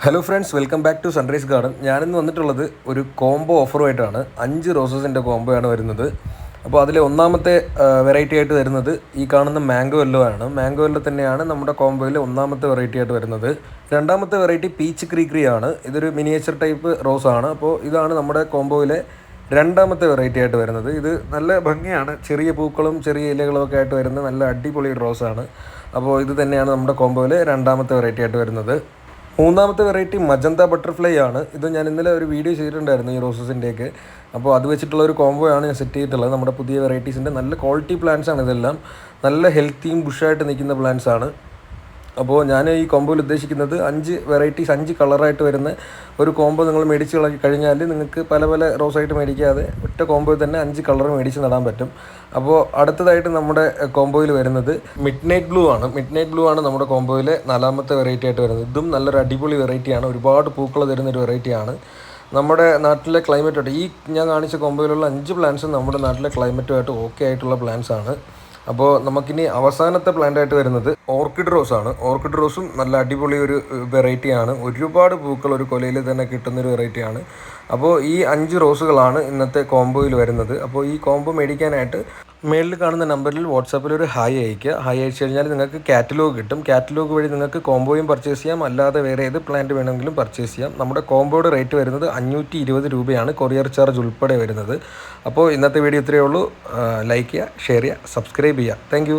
Hello friends, welcome back to sunrise garden. ഞാനിന്ന് വന്നിട്ടുള്ളത് ഒരു കോംബോ ഓഫറുമായിട്ടാണ്. 5 റോസസിൻ്റെ കോംബോയാണ് വരുന്നത്. അപ്പോൾ അതിലെ ഒന്നാമത്തെ വെറൈറ്റി ആയിട്ട് വരുന്നത് ഈ കാണുന്ന മാംഗോ യെല്ലോ ആണ്. മാംഗോ യെല്ലോ തന്നെയാണ് നമ്മുടെ കോംബോയിലെ ഒന്നാമത്തെ വെറൈറ്റി ആയിട്ട് വരുന്നത്. രണ്ടാമത്തെ വെറൈറ്റി പീച്ച് ക്രീക്രി ആണ്. ഇതൊരു മിനിയേച്ചർ ടൈപ്പ് റോസ് ആണ്. അപ്പോൾ ഇതാണ് നമ്മുടെ കോംബോയിലെ രണ്ടാമത്തെ വെറൈറ്റി ആയിട്ട് വരുന്നത്. ഇത് നല്ല ഭംഗിയാണ്, ചെറിയ പൂക്കളും ചെറിയ ഇലകളും ഒക്കെ ആയിട്ട് വരുന്ന നല്ല അടിപൊളി റോസാണ്. അപ്പോൾ ഇത് തന്നെയാണ് നമ്മുടെ കോംബോയിലെ രണ്ടാമത്തെ വെറൈറ്റി ആയിട്ട് വരുന്നത്. മൂന്നാമത്തെ വെറൈറ്റി മജന്ത ബട്ടർഫ്ലൈ ആണ്. ഇത് ഞാൻ ഇന്നലെ ഒരു വീഡിയോ ചെയ്തിട്ടുണ്ടായിരുന്നു ഈ റോസസിൻ്റെയൊക്കെ. അപ്പോൾ അത് വെച്ചിട്ടുള്ള ഒരു കോംബോ ആണ് ഞാൻ സെറ്റ് ചെയ്തിട്ടുള്ളത്. നമ്മുടെ പുതിയ വെറൈറ്റീസിൻ്റെ നല്ല ക്വാളിറ്റി പ്ലാന്റ്സ് ആണ് ഇതെല്ലാം. നല്ല ഹെൽത്തിയും ബുഷായിട്ട് നിൽക്കുന്ന പ്ലാന്റ്സ് ആണ്. അപ്പോൾ ഞാൻ ഈ കോംബോയിൽ ഉദ്ദേശിക്കുന്നത് 5 വെറൈറ്റീസ് 5 കളറായിട്ട് വരുന്ന ഒരു കോംബോ നിങ്ങൾ മേടിച്ച് കഴിഞ്ഞാൽ നിങ്ങൾക്ക് പല പല റോസായിട്ട് മേടിക്കാതെ ഒറ്റ കോംബോയിൽ തന്നെ 5 കളർ മേടിച്ച് നടാൻ പറ്റും. അപ്പോൾ അടുത്തതായിട്ട് നമ്മുടെ കോംബോയിൽ വരുന്നത് മിഡ് നൈറ്റ് ബ്ലൂ ആണ് നമ്മുടെ കോംബോയിലെ നാലാമത്തെ വെറൈറ്റി ആയിട്ട് വരുന്നത്. ഇതും നല്ലൊരു അടിപൊളി വെറൈറ്റിയാണ്. ഒരുപാട് പൂക്കൾ തരുന്നൊരു വെറൈറ്റിയാണ്. നമ്മുടെ നാട്ടിലെ ക്ലൈമറ്റുമായിട്ട് ഈ ഞാൻ കാണിച്ച കോംബോയിലുള്ള 5 പ്ലാന്റ്സും നമ്മുടെ നാട്ടിലെ ക്ലൈമറ്റുമായിട്ട് ഓക്കെ ആയിട്ടുള്ള പ്ലാന്റ്സ് ആണ്. അപ്പോൾ നമുക്കിനി അവസാനത്തെ പ്ലാന്റ് ആയിട്ട് വരുന്നത് ഓർക്കിഡ് റോസ് ആണ്. ഓർക്കിഡ് റോസും നല്ല അടിപൊളി ഒരു വെറൈറ്റിയാണ്. ഒരുപാട് പൂക്കൾ ഒരു കൊലയിൽ തന്നെ കിട്ടുന്നൊരു വെറൈറ്റിയാണ്. അപ്പോൾ ഈ 5 റോസുകളാണ് ഇന്നത്തെ കോംബോയിൽ വരുന്നത്. അപ്പോൾ ഈ കോംബോ മേടിക്കാനായിട്ട് മേളിൽ കാണുന്ന നമ്പറിൽ വാട്സാപ്പിൽ ഒരു ഹായ് അയയ്ക്കുക. ഹായ് അയച്ചു കഴിഞ്ഞാൽ നിങ്ങൾക്ക് കാറ്റലോഗ് കിട്ടും. കാറ്റലോഗ് വഴി നിങ്ങൾക്ക് കോംബോയും പർച്ചേസ് ചെയ്യാം, അല്ലാതെ വേറെ ഏത് പ്ലാന്റ് വേണമെങ്കിലും പർച്ചേസ് ചെയ്യാം. നമ്മുടെ കോംബോയുടെ റേറ്റ് വരുന്നത് 520 രൂപയാണ്, കൊറിയർ ചാർജ് ഉൾപ്പെടെ വരുന്നത്. അപ്പോൾ ഇന്നത്തെ വീഡിയോ ഇത്രയേ ഉള്ളൂ. ലൈക്ക് ചെയ്യുക, ഷെയർ ചെയ്യുക, സബ്സ്ക്രൈബ് ചെയ്യുക. താങ്ക്